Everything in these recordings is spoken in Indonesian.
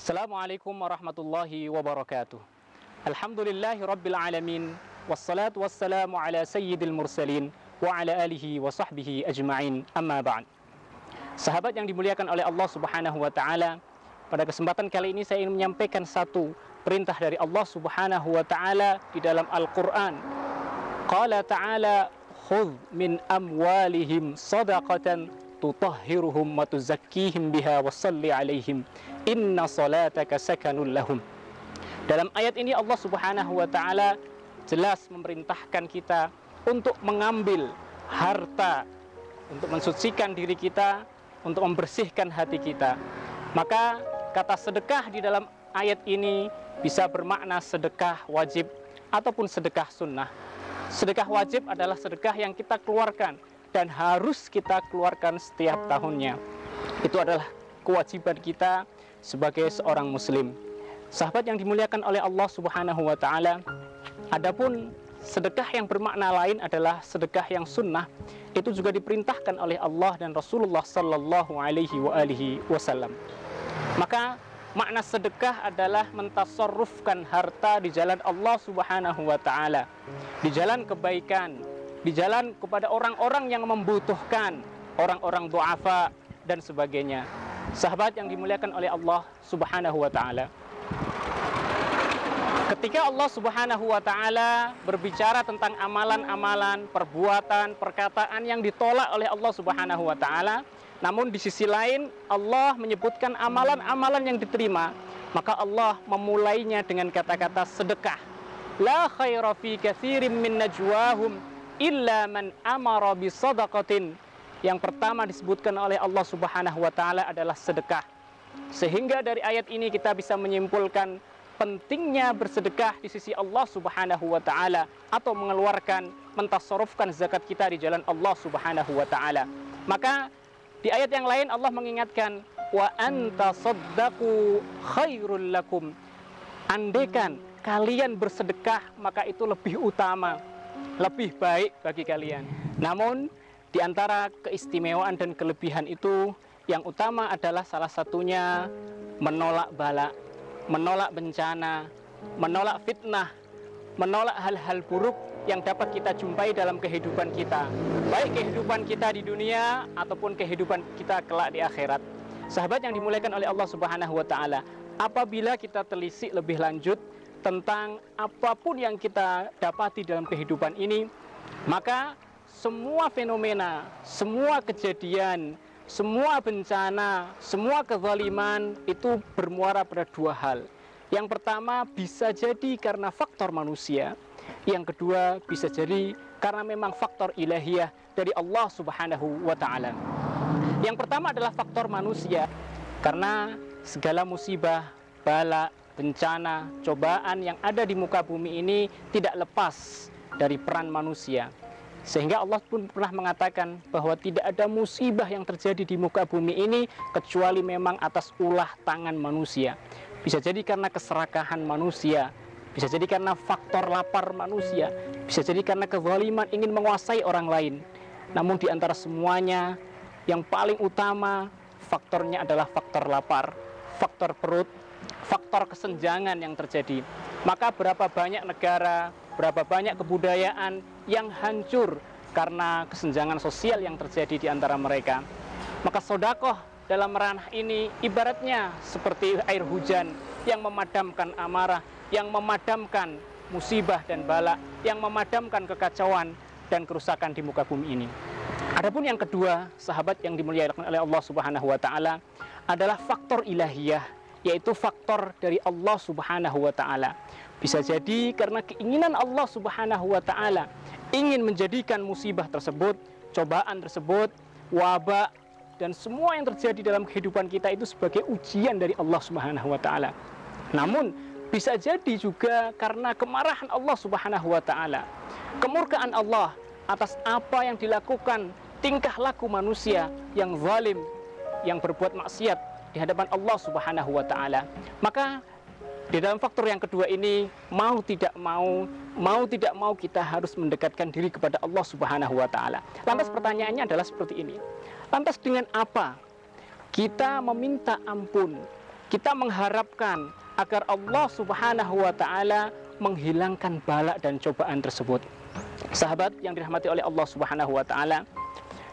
Assalamualaikum warahmatullahi wabarakatuh. Alhamdulillahi rabbil alamin. Wassalatu wassalamu ala sayyidil mursalin wa ala alihi wa sahbihi ajma'in, amma ba'd. Sahabat yang dimuliakan oleh Allah subhanahu wa ta'ala, pada kesempatan kali ini saya ingin menyampaikan satu perintah dari Allah subhanahu wa ta'ala di dalam Al-Quran. Qala ta'ala, khudh min amwalihim sadaqatan tutahhiruhum wa tuzakkihim biha wa salli alaihim inna salataka sakanul lahum. Dalam ayat ini Allah subhanahu wa ta'ala jelas memerintahkan kita untuk mengambil harta, untuk mensucikan diri kita, untuk membersihkan hati kita. Maka kata sedekah di dalam ayat ini bisa bermakna sedekah wajib ataupun sedekah sunnah. Sedekah wajib adalah sedekah yang kita keluarkan dan harus kita keluarkan setiap tahunnya. Itu adalah kewajiban kita sebagai seorang muslim. Sahabat yang dimuliakan oleh Allah subhanahu wa ta'ala, adapun sedekah yang bermakna lain adalah sedekah yang sunnah. Itu juga diperintahkan oleh Allah dan Rasulullah sallallahu alaihi wasallam. Maka makna sedekah adalah mentasarrufkan harta di jalan Allah subhanahu wa ta'ala, di jalan kebaikan, di jalan kepada orang-orang yang membutuhkan, orang-orang du'afa dan sebagainya. Sahabat yang dimuliakan oleh Allah subhanahu wa ta'ala, ketika Allah subhanahu wa ta'ala berbicara tentang amalan-amalan, perbuatan, perkataan yang ditolak oleh Allah subhanahu wa ta'ala, namun di sisi lain Allah menyebutkan amalan-amalan yang diterima, maka Allah memulainya dengan kata-kata sedekah. La khaira fi katsirin min najwahum illa man amara bi sadaqatin. Yang pertama disebutkan oleh Allah subhanahu wa ta'ala adalah sedekah. Sehingga dari ayat ini kita bisa menyimpulkan pentingnya bersedekah di sisi Allah subhanahu wa ta'ala, atau mengeluarkan, mentasarrufkan zakat kita di jalan Allah subhanahu wa ta'ala. Maka di ayat yang lain Allah mengingatkan, wa anta saddaqu khairul lakum. Andaikan kalian bersedekah, maka itu lebih utama, lebih baik bagi kalian. Namun di antara keistimewaan dan kelebihan itu, yang utama adalah salah satunya menolak bala, menolak bencana, menolak fitnah, menolak hal-hal buruk yang dapat kita jumpai dalam kehidupan kita, baik kehidupan kita di dunia ataupun kehidupan kita kelak di akhirat. Sahabat yang dimuliakan oleh Allah subhanahu wa ta'ala, apabila kita telisik lebih lanjut tentang apapun yang kita dapati dalam kehidupan ini, maka semua fenomena, semua kejadian, semua bencana, semua kezaliman itu bermuara pada dua hal. Yang pertama bisa jadi karena faktor manusia. Yang kedua bisa jadi karena memang faktor ilahiyah dari Allah subhanahu wa ta'ala. Yang pertama adalah faktor manusia, karena segala musibah, bala, bencana, cobaan yang ada di muka bumi ini tidak lepas dari peran manusia. Sehingga Allah pun pernah mengatakan bahwa tidak ada musibah yang terjadi di muka bumi ini kecuali memang atas ulah tangan manusia. Bisa jadi karena keserakahan manusia, bisa jadi karena faktor lapar manusia, bisa jadi karena kezaliman ingin menguasai orang lain. Namun di antara semuanya, yang paling utama faktornya adalah faktor lapar, faktor perut, faktor kesenjangan yang terjadi. Maka berapa banyak negara, berapa banyak kebudayaan yang hancur karena kesenjangan sosial yang terjadi di antara mereka. Maka sedekah dalam ranah ini ibaratnya seperti air hujan yang memadamkan amarah, yang memadamkan musibah dan bala, yang memadamkan kekacauan dan kerusakan di muka bumi ini. Adapun yang kedua, sahabat yang dimuliakan oleh Allah subhanahu wa ta'ala, adalah faktor ilahiyah, yaitu faktor dari Allah subhanahu wa ta'ala. Bisa jadi karena keinginan Allah subhanahu wa ta'ala ingin menjadikan musibah tersebut, cobaan tersebut, wabak, dan semua yang terjadi dalam kehidupan kita itu sebagai ujian dari Allah subhanahu wa ta'ala. Namun bisa jadi juga karena kemarahan Allah subhanahu wa ta'ala, kemurkaan Allah atas apa yang dilakukan, tingkah laku manusia yang zalim, yang berbuat maksiat di hadapan Allah subhanahu wa ta'ala. Maka di dalam faktor yang kedua ini, mau tidak mau kita harus mendekatkan diri kepada Allah subhanahu wa ta'ala. Lantas pertanyaannya adalah seperti ini, lantas dengan apa kita meminta ampun, kita mengharapkan agar Allah Subhanahu wa taala menghilangkan bala dan cobaan tersebut. Sahabat yang dirahmati oleh Allah Subhanahu wa taala,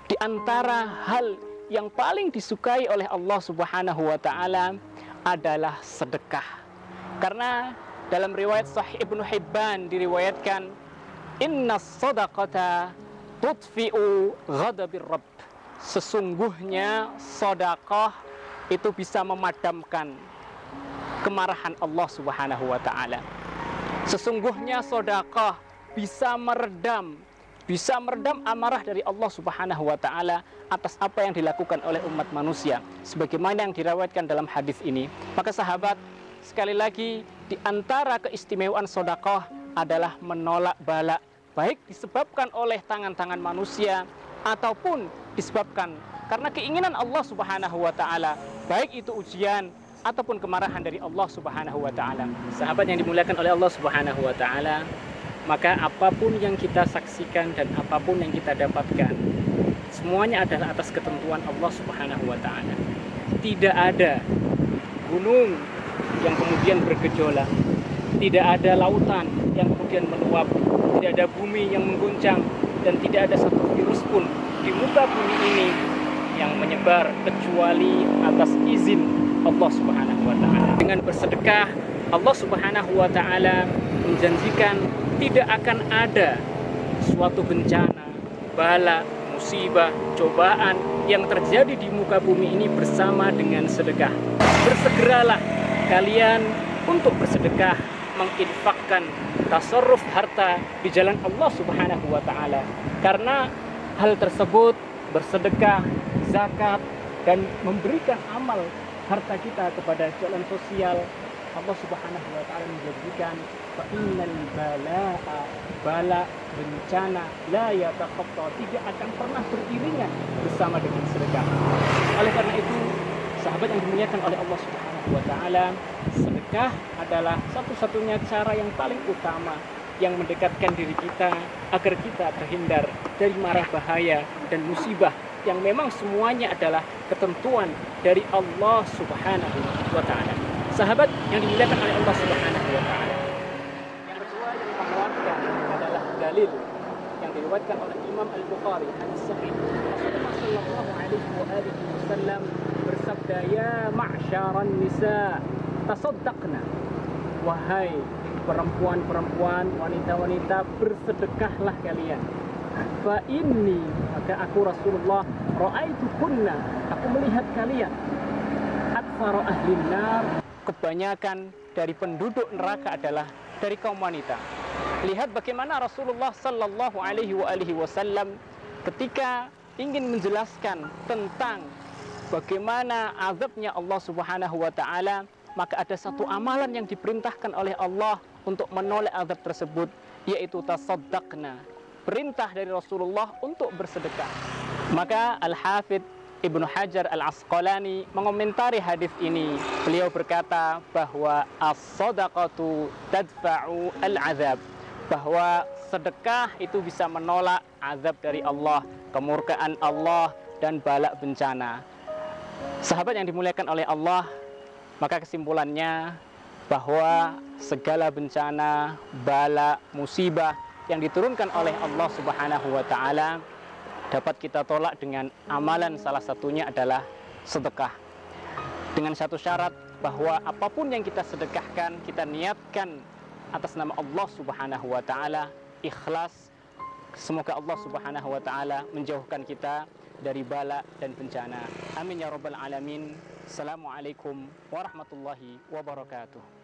di antara hal yang paling disukai oleh Allah Subhanahu wa taala adalah sedekah. Karena dalam riwayat Sahih Ibnu Hibban diriwayatkan, innas sadaqata tudfi'u ghadabir rabb. Sesungguhnya sedekah itu bisa memadamkan kemarahan Allah Subhanahu wa taala. Sesungguhnya sedekah bisa meredam amarah dari Allah Subhanahu wa taala atas apa yang dilakukan oleh umat manusia, sebagaimana yang diriwayatkan dalam hadis ini. Maka sahabat, sekali lagi, di antara keistimewaan sedekah adalah menolak bala, baik disebabkan oleh tangan-tangan manusia ataupun disebabkan karena keinginan Allah Subhanahu wa taala, baik itu ujian ataupun kemarahan dari Allah Subhanahu wa taala. Sahabat yang dimuliakan oleh Allah Subhanahu wa taala, maka apapun yang kita saksikan dan apapun yang kita dapatkan, semuanya adalah atas ketentuan Allah Subhanahu wa taala. Tidak ada gunung yang kemudian bergejolak, tidak ada lautan yang kemudian meluap, tidak ada bumi yang mengguncang, dan tidak ada satu virus pun di muka bumi ini yang menyebar kecuali atas izin Allah Subhanahu wa taala. Dengan bersedekah, Allah Subhanahu wa taala menjanjikan tidak akan ada suatu bencana, bala, musibah, cobaan yang terjadi di muka bumi ini bersama dengan sedekah. Bersegeralah kalian untuk bersedekah, menginfakkan tasarruf harta di jalan Allah Subhanahu wa taala. Karena hal tersebut, bersedekah, zakat, dan memberikan amal harta kita kepada jalan sosial, Allah Subhanahu wa taala menjanjikan fa innal bala bencana la yataqatta, tidak akan pernah beriringan bersama dengan sedekah. Oleh karena itu, sahabat yang dimuliakan oleh Allah Subhanahu wa taala, sedekah adalah satu-satunya cara yang paling utama yang mendekatkan diri kita agar kita terhindar dari mara bahaya dan musibah yang memang semuanya adalah ketentuan dari Allah Subhanahu wa taala. Sahabat yang dimuliakan oleh Allah Subhanahu wa taala, yang kedua yang menguatkan adalah dalil yang diriwayatkan oleh Imam Al-Bukhari hadis sahih. Rasulullah sallallahu alaihi wasallam bersabda, "Ya ma'syaran nisa, tasaddaqna." Wahai perempuan-perempuan, wanita-wanita, bersedekahlah kalian. Fa inni, maka aku Rasulullah, ra'aitukunna, aku melihat kalian, aktsara ahlin nar, kebanyakan dari penduduk neraka adalah dari kaum wanita. Lihat bagaimana Rasulullah sallallahu alaihi wasallam ketika ingin menjelaskan tentang bagaimana azabnya Allah Subhanahu wa taala, maka ada satu amalan yang diperintahkan oleh Allah untuk menolak azab tersebut, yaitu tasaddaqna. Perintah dari Rasulullah untuk bersedekah. Maka Al-Hafidz Ibnu Hajar Al-Asqalani mengomentari hadis ini. Beliau berkata bahwa as-sadaqatu tadfa'u al-azab, bahwa sedekah itu bisa menolak azab dari Allah, kemurkaan Allah, dan bala bencana. Sahabat yang dimuliakan oleh Allah, maka kesimpulannya bahwa segala bencana, bala, musibah yang diturunkan oleh Allah Subhanahu wa taala dapat kita tolak dengan amalan, salah satunya adalah sedekah. Dengan satu syarat, bahwa apapun yang kita sedekahkan, kita niatkan atas nama Allah Subhanahu wa taala, ikhlas. Semoga Allah Subhanahu wa taala menjauhkan kita dari bala dan bencana. Amin ya rabbal alamin. Assalamualaikum warahmatullahi wabarakatuh.